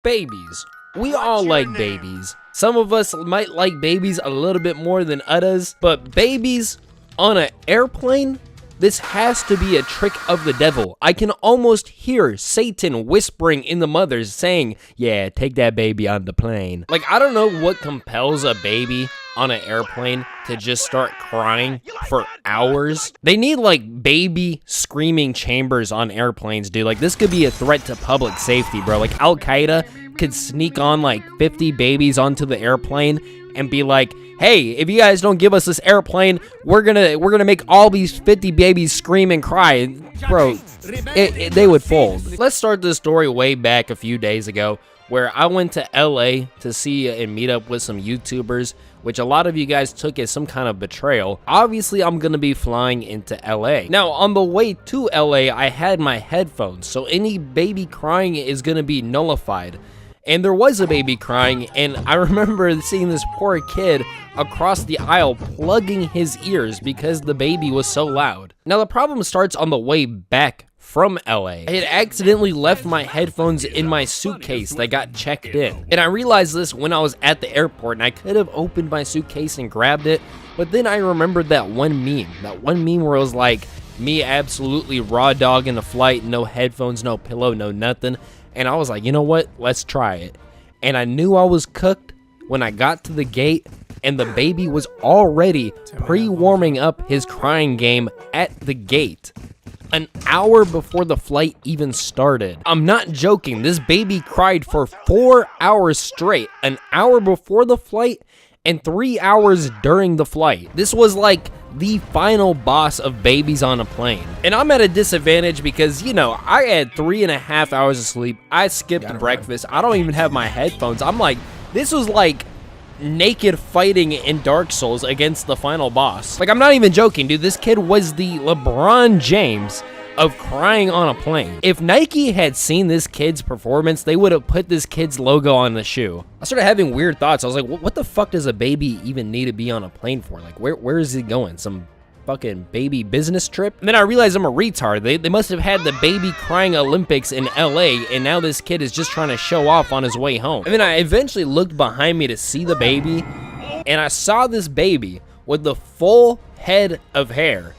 Babies. We all like babies. Some of us might like babies a little bit more than others, but babies on an airplane? This has to be a trick of the devil. I can almost hear Satan whispering in the mothers saying, yeah, take that baby on the plane. Like, I don't know what compels a baby on an airplane to just start crying for hours. They need like baby screaming chambers on airplanes, dude. Like, this could be a threat to public safety, bro. Like, Al-Qaeda could sneak on like 50 babies onto the airplane and be like, hey, if you guys don't give us this airplane, we're gonna make all these 50 babies scream and cry. Bro, they would fold. Let's start this story way back a few days ago, where I went to LA to see and meet up with some YouTubers, which a lot of you guys took as some kind of betrayal. Obviously, I'm gonna be flying into LA. Now, on the way to LA, I had my headphones, so any baby crying is gonna be nullified. And there was a baby crying, and I remember seeing this poor kid across the aisle plugging his ears because the baby was so loud. Now, the problem starts on the way back from LA. I had accidentally left my headphones in my suitcase that got checked in. And I realized this when I was at the airport, and I could have opened my suitcase and grabbed it, but then I remembered that one meme where it was like, me absolutely raw dogging the flight, no headphones, no pillow, no nothing. And I was like, you know what? Let's try it. And I knew I was cooked when I got to the gate and the baby was already pre-warming up his crying game at the gate. An hour before the flight even started. I'm not joking. This baby cried for 4 hours straight. An hour before the flight and 3 hours during the flight. This was like the final boss of babies on a plane. And I'm at a disadvantage because, you know, I had 3.5 hours of sleep. I skipped breakfast. I don't even have my headphones. I'm like, this was like naked fighting in Dark Souls against the final boss. Like, I'm not even joking, dude. This kid was the LeBron James of crying on a plane. If Nike had seen this kid's performance, they would have put this kid's logo on the shoe. I started having weird thoughts. I was like, what the fuck does a baby even need to be on a plane for? Like, where is he going? Some fucking baby business trip? And then I realized I'm a retard. They must have had the baby crying Olympics in LA, and now this kid is just trying to show off on his way home. And then I eventually looked behind me to see the baby, and I saw this baby with the full head of hair.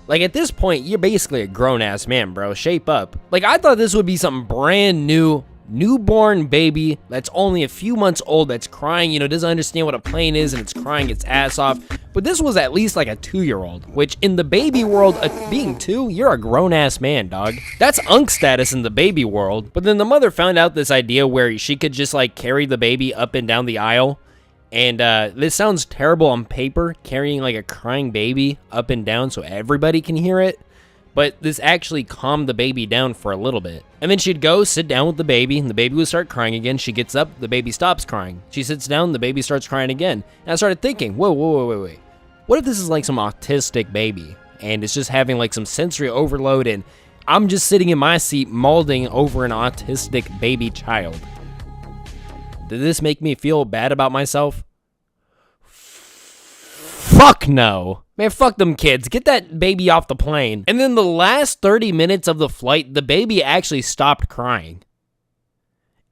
Like, at this point, you're basically a grown-ass man, bro. Shape up. Like, I thought this would be something brand new, newborn baby that's only a few months old that's crying, you know, doesn't understand what a plane is, and it's crying its ass off. But this was at least like a 2-year-old, which in the baby world, being 2, you're a grown-ass man, dog. That's unk status in the baby world. But then the mother found out this idea where she could just, like, carry the baby up and down the aisle. And this sounds terrible on paper, carrying like a crying baby up and down so everybody can hear it. But this actually calmed the baby down for a little bit. And then she'd go sit down with the baby, and the baby would start crying again. She gets up, the baby stops crying. She sits down, the baby starts crying again. And I started thinking, whoa. What if this is like some autistic baby, and it's just having like some sensory overload, and I'm just sitting in my seat molding over an autistic baby child? Did this make me feel bad about myself? Fuck no. Man, fuck them kids. Get that baby off the plane. And then the last 30 minutes of the flight, the baby actually stopped crying.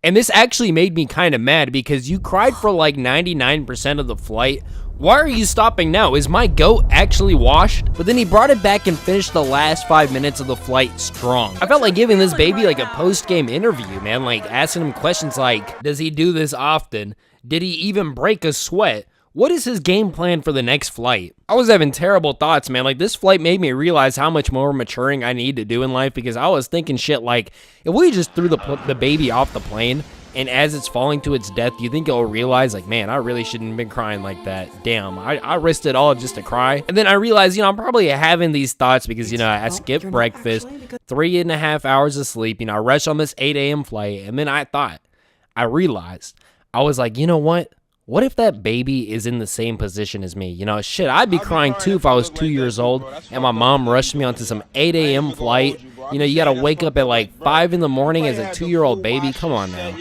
And this actually made me kind of mad because you cried for like 99% of the flight. Why are you stopping now? Is my goat actually washed? But then he brought it back and finished the last 5 minutes of the flight strong. I felt like giving this baby like a post-game interview, man. Like asking him questions like, does he do this often? Did he even break a sweat? What is his game plan for the next flight? I was having terrible thoughts, man. Like, this flight made me realize how much more maturing I need to do in life, because I was thinking shit like, if we just threw the baby off the plane, and as it's falling to its death, you think it'll realize, like, man, I really shouldn't have been crying like that. Damn, I risked it all just to cry. And then I realized, you know, I'm probably having these thoughts because, you know, I skipped breakfast, 3.5 hours of sleep, you know, I rushed on this 8 a.m. flight, and then I realized, I was like, you know what? What if that baby is in the same position as me? You know, shit, I'd be crying too if I was 2 years old and my mom rushed me onto some 8 a.m. flight. You know, you gotta wake up at like 5 in the morning as a 2-year-old baby. Come on now.